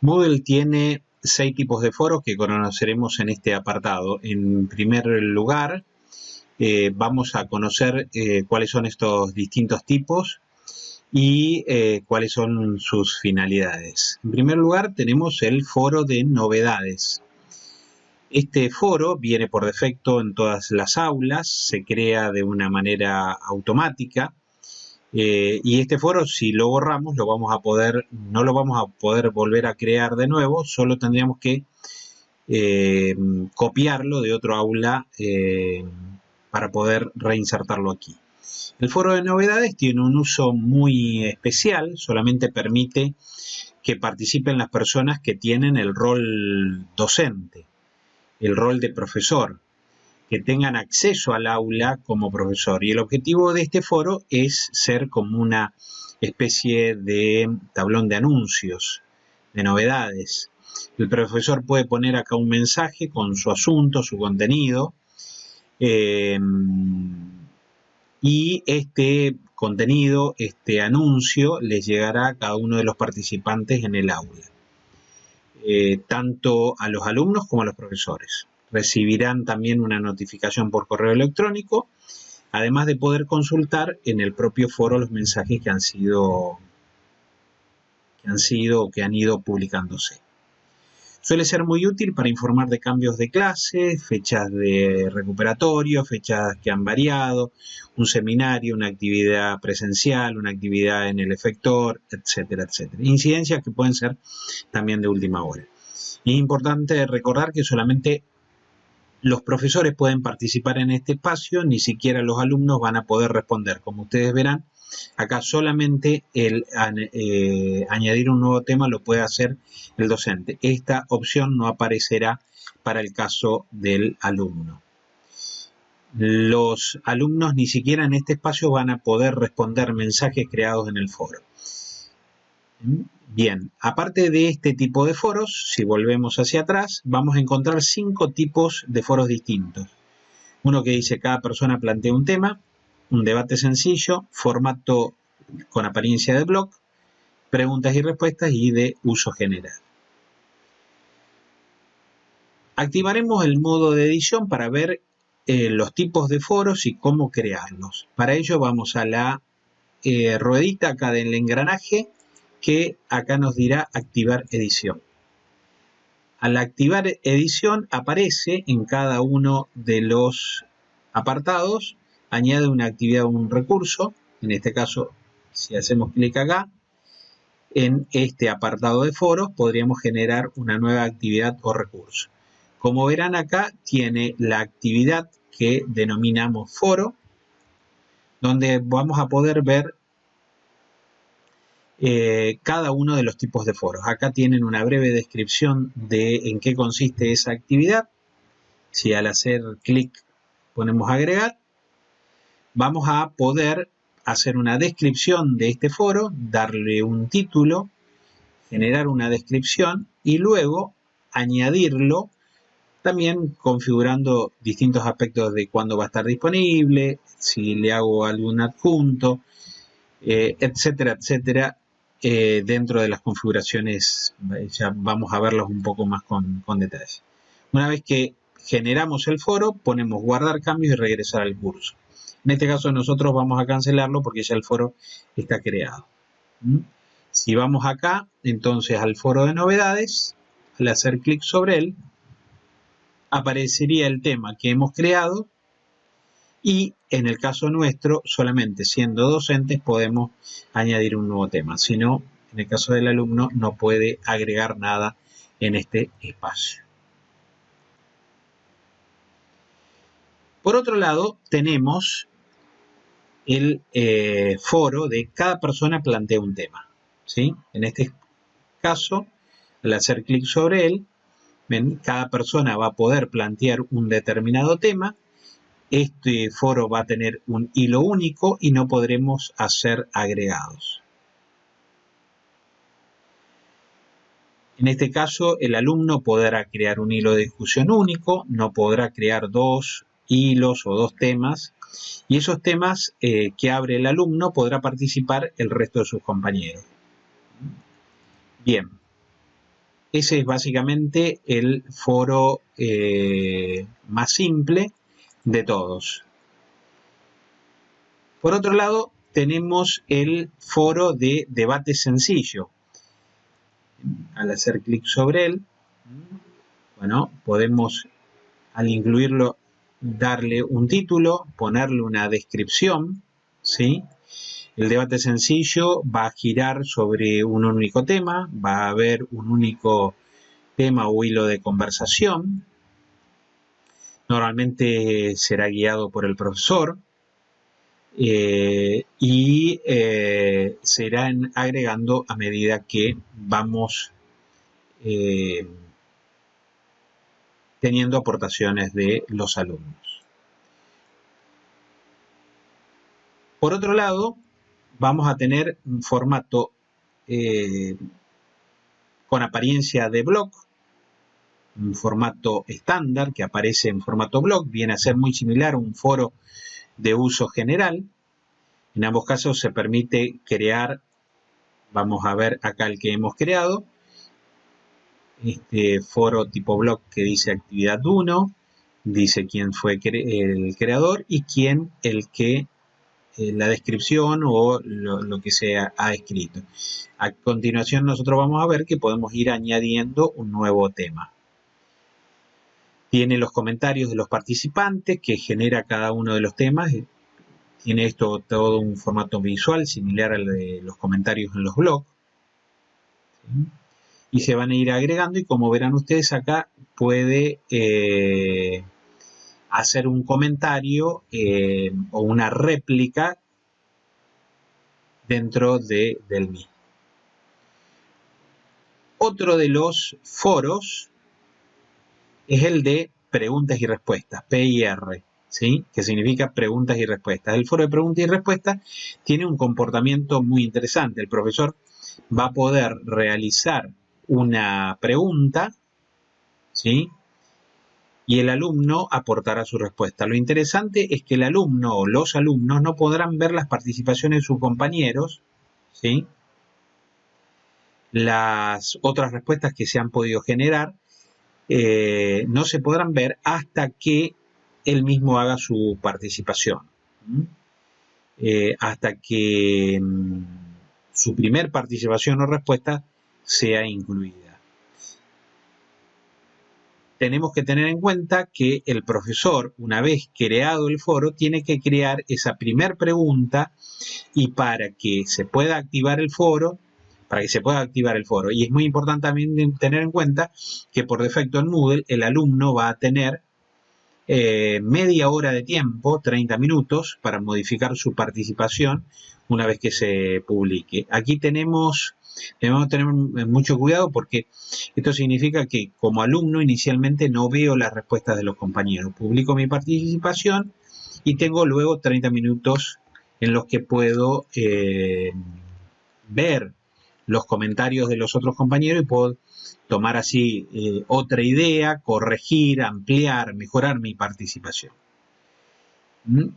Moodle tiene 6 tipos de foros que conoceremos en este apartado. En primer lugar, vamos a conocer cuáles son estos distintos tipos y cuáles son sus finalidades. En primer lugar, tenemos el foro de novedades. Este foro viene por defecto en todas las aulas, se crea de una manera automática. Y este foro, si lo borramos, no lo vamos a poder volver a crear de nuevo, solo tendríamos que copiarlo de otro aula para poder reinsertarlo aquí. El foro de novedades tiene un uso muy especial, solamente permite que participen las personas que tienen el rol docente, el rol de profesor, que tengan acceso al aula como profesor. Y el objetivo de este foro es ser como una especie de tablón de anuncios, de novedades. El profesor puede poner acá un mensaje con su asunto, su contenido, y este contenido, este anuncio, les llegará a cada uno de los participantes en el aula, tanto a los alumnos como a los profesores. Recibirán también una notificación por correo electrónico, además de poder consultar en el propio foro los mensajes que han ido publicándose. Suele ser muy útil para informar de cambios de clase, fechas de recuperatorio, fechas que han variado, un seminario, una actividad presencial, una actividad en el efector, etcétera, etcétera. Incidencias que pueden ser también de última hora. Es importante recordar que solamente los profesores pueden participar en este espacio, ni siquiera los alumnos van a poder responder. Como ustedes verán, acá solamente el añadir un nuevo tema lo puede hacer el docente. Esta opción no aparecerá para el caso del alumno. Los alumnos ni siquiera en este espacio van a poder responder mensajes creados en el foro. Bien, aparte de este tipo de foros, si volvemos hacia atrás, vamos a encontrar 5 tipos de foros distintos. Uno que dice cada persona plantea un tema, un debate sencillo, formato con apariencia de blog, preguntas y respuestas y de uso general. Activaremos el modo de edición para ver los tipos de foros y cómo crearlos. Para ello vamos a la ruedita acá del engranaje, que acá nos dirá activar edición. Al activar edición aparece en cada uno de los apartados, añade una actividad o un recurso. En este caso, si hacemos clic acá, en este apartado de foros podríamos generar una nueva actividad o recurso. Como verán acá, tiene la actividad que denominamos foro, donde vamos a poder ver cada uno de los tipos de foros. Acá tienen una breve descripción de en qué consiste esa actividad. Si al hacer clic ponemos agregar, vamos a poder hacer una descripción de este foro, darle un título, generar una descripción y luego añadirlo, también configurando distintos aspectos de cuándo va a estar disponible, si le hago algún adjunto, etcétera, etcétera. Dentro de las configuraciones ya vamos a verlos un poco más con detalle. Una vez que generamos el foro, ponemos guardar cambios y regresar al curso. En este caso nosotros vamos a cancelarlo porque ya el foro está creado. Si vamos acá, entonces al foro de novedades, al hacer clic sobre él, aparecería el tema que hemos creado. Y en el caso nuestro, solamente siendo docentes podemos añadir un nuevo tema. Si no, en el caso del alumno no puede agregar nada en este espacio. Por otro lado, tenemos el foro de cada persona plantea un tema, ¿sí? En este caso, al hacer clic sobre él, ¿ven? Cada persona va a poder plantear un determinado tema. Este foro va a tener un hilo único y no podremos hacer agregados. En este caso, el alumno podrá crear un hilo de discusión único, no podrá crear 2 hilos o 2 temas, y esos temas que abre el alumno podrá participar el resto de sus compañeros. Bien. ese es básicamente el foro más simple de todos. Por otro lado, tenemos el foro de debate sencillo. Al hacer clic sobre él, bueno, podemos, al incluirlo, darle un título, ponerle una descripción, ¿sí? El debate sencillo va a girar sobre un único tema, va a haber un único tema o hilo de conversación. Normalmente será guiado por el profesor y se irán agregando a medida que vamos teniendo aportaciones de los alumnos. Por otro lado, vamos a tener un formato con apariencia de blog, un formato estándar que aparece en formato blog, viene a ser muy similar a un foro de uso general. En ambos casos se permite crear, vamos a ver acá el que hemos creado, este foro tipo blog que dice actividad 1, dice quién fue el creador y quién la descripción o lo que se ha escrito. A continuación nosotros vamos a ver que podemos ir añadiendo un nuevo tema. Tiene los comentarios de los participantes que genera cada uno de los temas. Tiene esto todo un formato visual similar al de los comentarios en los blogs. ¿Sí? Y se van a ir agregando y como verán ustedes acá puede hacer un comentario o una réplica dentro del mismo. Otro de los foros es el de preguntas y respuestas, PIR, ¿sí? Que significa preguntas y respuestas. El foro de preguntas y respuestas tiene un comportamiento muy interesante. El profesor va a poder realizar una pregunta, ¿sí? Y el alumno aportará su respuesta. Lo interesante es que el alumno o los alumnos no podrán ver las participaciones de sus compañeros, ¿sí? Las otras respuestas que se han podido generar no se podrán ver hasta que él mismo haga su participación. Hasta que su primer participación o respuesta sea incluida. Tenemos que tener en cuenta que el profesor, una vez creado el foro, tiene que crear esa primer pregunta y para que se pueda activar el foro, y es muy importante también tener en cuenta que por defecto en Moodle el alumno va a tener media hora de tiempo, 30 minutos, para modificar su participación una vez que se publique. Aquí debemos tener mucho cuidado porque esto significa que como alumno inicialmente no veo las respuestas de los compañeros. Publico mi participación y tengo luego 30 minutos en los que puedo ver los comentarios de los otros compañeros y puedo tomar así otra idea, corregir, ampliar, mejorar mi participación.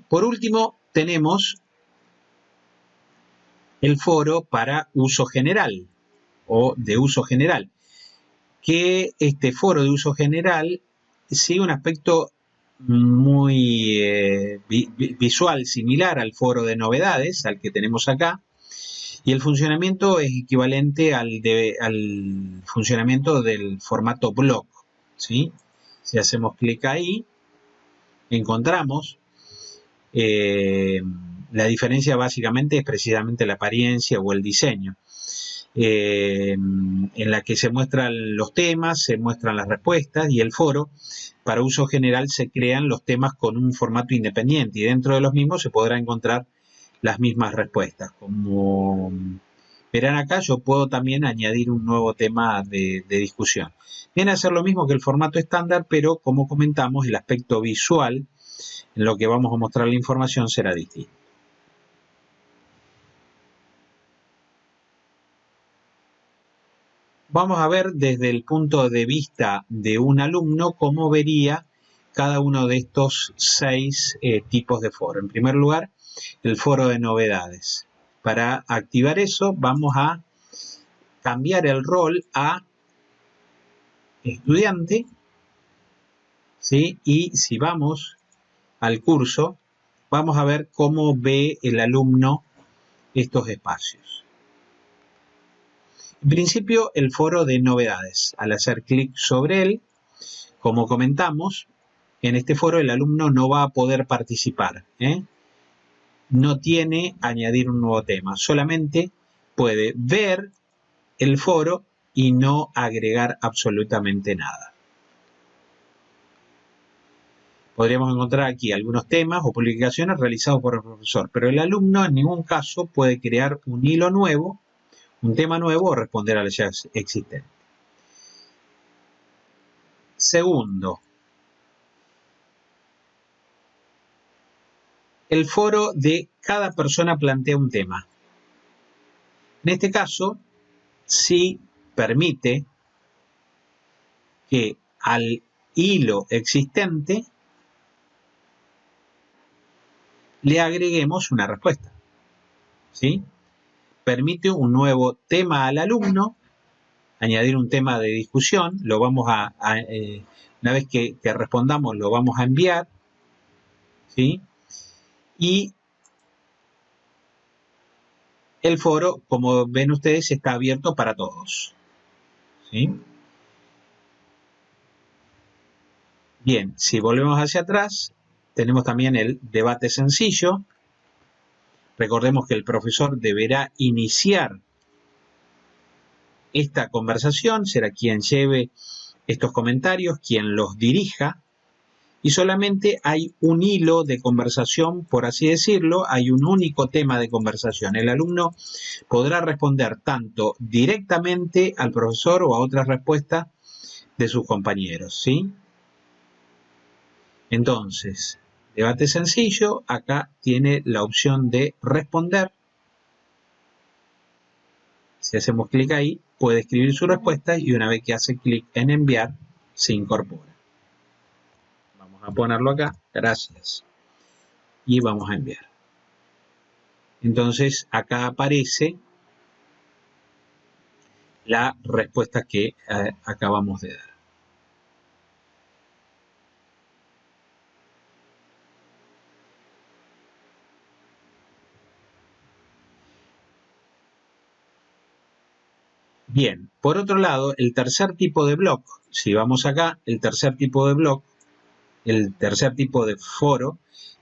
Por último, tenemos el foro para uso general o de uso general, que este foro de uso general sigue un aspecto muy visual, similar al foro de novedades, al que tenemos acá, y el funcionamiento es equivalente al funcionamiento del formato blog, ¿sí? Si hacemos clic ahí, encontramos la diferencia básicamente es precisamente la apariencia o el diseño, en la que se muestran los temas, se muestran las respuestas y el foro para uso general se crean los temas con un formato independiente y dentro de los mismos se podrá encontrar las mismas respuestas. Como verán acá, yo puedo también añadir un nuevo tema de discusión. Viene a ser lo mismo que el formato estándar, pero como comentamos, el aspecto visual en lo que vamos a mostrar la información será distinto. Vamos a ver desde el punto de vista de un alumno cómo vería cada uno de estos 6 tipos de foro. En primer lugar, el foro de novedades. Para activar eso vamos a cambiar el rol a estudiante, ¿sí? Y si vamos al curso, vamos a ver cómo ve el alumno estos espacios. En principio, el foro de novedades. Al hacer clic sobre él, como comentamos, en este foro el alumno no va a poder participar, ¿eh? No tiene añadir un nuevo tema, solamente puede ver el foro y no agregar absolutamente nada. Podríamos encontrar aquí algunos temas o publicaciones realizados por el profesor, pero el alumno en ningún caso puede crear un hilo nuevo, un tema nuevo o responder al ya existente. Segundo, el foro de cada persona plantea un tema. En este caso, sí permite que al hilo existente le agreguemos una respuesta, ¿sí? Permite un nuevo tema al alumno, añadir un tema de discusión, lo vamos una vez que respondamos, lo vamos a enviar, ¿sí? Y el foro, como ven ustedes, está abierto para todos, ¿sí? Bien, si volvemos hacia atrás, tenemos también el debate sencillo. Recordemos que el profesor deberá iniciar esta conversación, será quien lleve estos comentarios, quien los dirija, y solamente hay un hilo de conversación, por así decirlo, hay un único tema de conversación. El alumno podrá responder tanto directamente al profesor o a otras respuestas de sus compañeros, ¿sí? Entonces, debate sencillo, acá tiene la opción de responder. Si hacemos clic ahí, puede escribir su respuesta y una vez que hace clic en enviar, se incorpora. Vamos a ponerlo acá, gracias. Y vamos a enviar. Entonces, acá aparece la respuesta que acabamos de dar. Bien, por otro lado, el tercer tipo de blog, si vamos acá, el tercer tipo de blog, el tercer tipo de foro,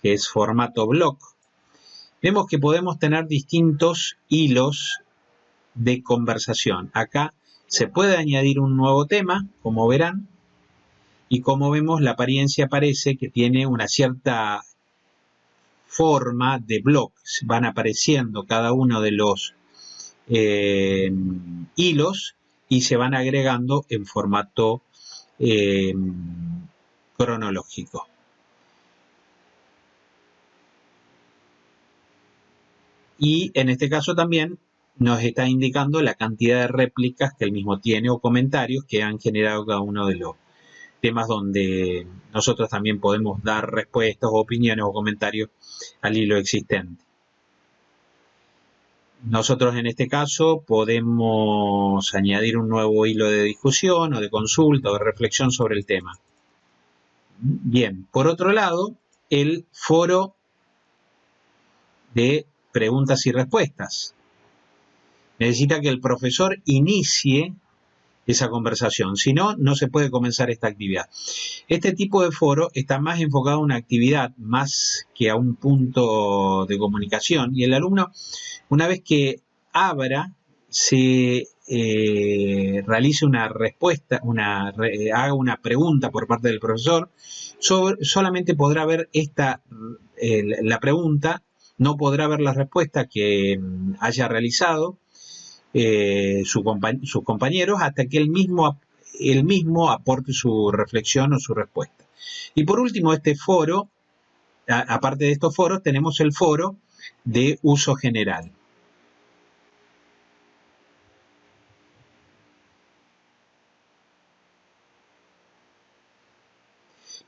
que es formato blog, vemos que podemos tener distintos hilos de conversación. Acá se puede añadir un nuevo tema, como verán, y como vemos la apariencia parece que tiene una cierta forma de blog. Van apareciendo cada uno de los hilos y se van agregando en formato cronológico. Y en este caso también nos está indicando la cantidad de réplicas que el mismo tiene o comentarios que han generado cada uno de los temas donde nosotros también podemos dar respuestas o opiniones o comentarios al hilo existente. Nosotros en este caso podemos añadir un nuevo hilo de discusión o de consulta o de reflexión sobre el tema. Bien, por otro lado, el foro de preguntas y respuestas. Necesita que el profesor inicie esa conversación, si no, no se puede comenzar esta actividad. Este tipo de foro está más enfocado a una actividad más que a un punto de comunicación y el alumno, una vez que abra, se realice una respuesta, haga una pregunta por parte del profesor, solamente podrá ver la pregunta, no podrá ver la respuesta que haya realizado sus compañeros hasta que él mismo aporte su reflexión o su respuesta. Y por último, este foro, aparte de estos foros, tenemos el foro de uso general.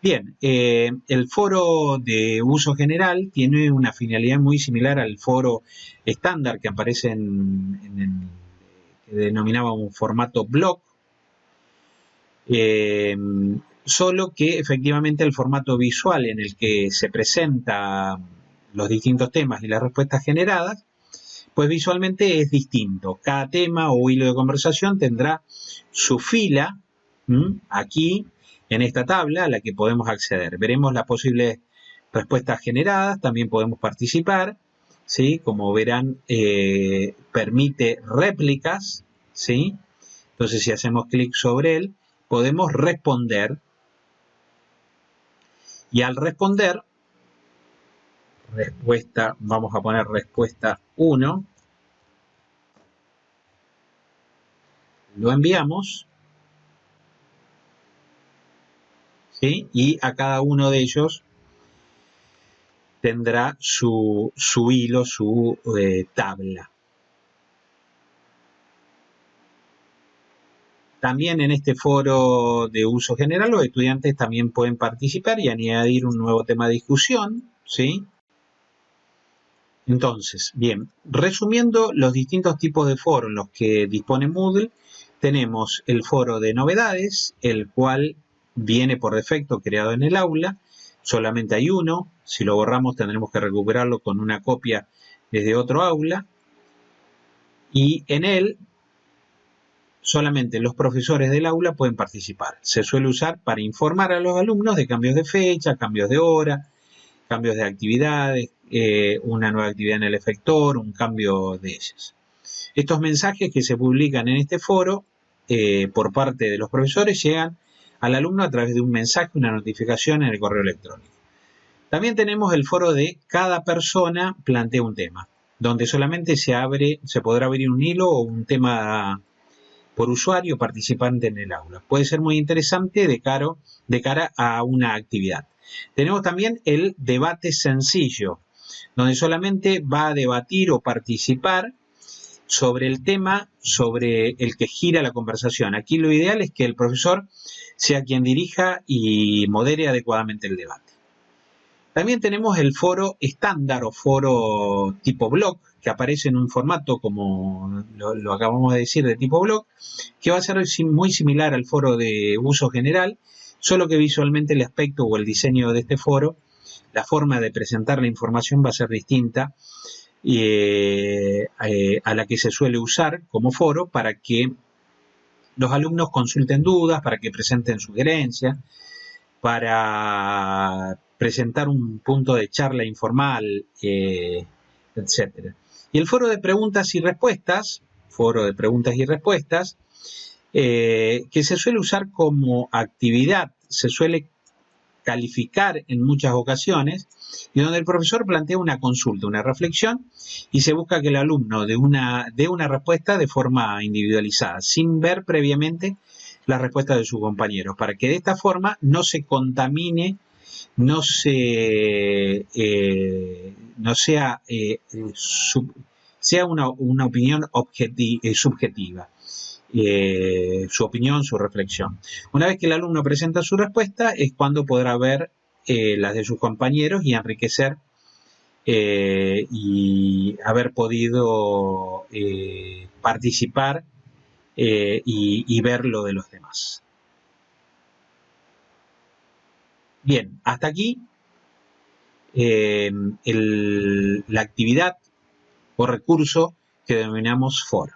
Bien, el foro de uso general tiene una finalidad muy similar al foro estándar que aparece que denominaba un formato blog. Solo que efectivamente el formato visual en el que se presentan los distintos temas y las respuestas generadas, pues visualmente es distinto. Cada tema o hilo de conversación tendrá su fila aquí en esta tabla a la que podemos acceder. Veremos las posibles respuestas generadas, también podemos participar, ¿sí? Como verán, permite réplicas, ¿sí? Entonces, si hacemos clic sobre él, podemos responder, y al responder, respuesta, vamos a poner respuesta 1, lo enviamos, ¿sí? Y a cada uno de ellos tendrá su hilo, su tabla. También en este foro de uso general los estudiantes también pueden participar y añadir un nuevo tema de discusión, ¿sí? Entonces, bien, resumiendo los distintos tipos de foros en los que dispone Moodle, tenemos el foro de novedades, el cual viene por defecto creado en el aula, solamente hay uno, si lo borramos tendremos que recuperarlo con una copia desde otro aula, y en él solamente los profesores del aula pueden participar. Se suele usar para informar a los alumnos de cambios de fecha, cambios de hora, cambios de actividades, una nueva actividad en el efector, un cambio de ellas. Estos mensajes que se publican en este foro por parte de los profesores llegan al alumno a través de un mensaje, una notificación en el correo electrónico. También tenemos el foro de cada persona plantea un tema, donde solamente se podrá abrir un hilo o un tema por usuario participante en el aula. Puede ser muy interesante de cara a una actividad. Tenemos también el debate sencillo, donde solamente va a debatir o participar sobre el tema sobre el que gira la conversación. Aquí lo ideal es que el profesor sea quien dirija y modere adecuadamente el debate. También tenemos el foro estándar o foro tipo blog, que aparece en un formato como lo acabamos de decir de tipo blog, que va a ser muy similar al foro de uso general, solo que visualmente el aspecto o el diseño de este foro, la forma de presentar la información va a ser distinta a la que se suele usar como foro para que los alumnos consulten dudas, para que presenten sugerencias, para presentar un punto de charla informal, etc. Y el foro de preguntas y respuestas, que se suele usar como actividad, se suele calificar en muchas ocasiones, y donde el profesor plantea una consulta, una reflexión, y se busca que el alumno dé una respuesta de forma individualizada, sin ver previamente la respuesta de sus compañeros, para que de esta forma no se contamine, no sea una opinión subjetiva. Su opinión, su reflexión. Una vez que el alumno presenta su respuesta es cuando podrá ver las de sus compañeros y enriquecer y haber podido participar y ver lo de los demás. Bien, hasta aquí la actividad o recurso que denominamos foro.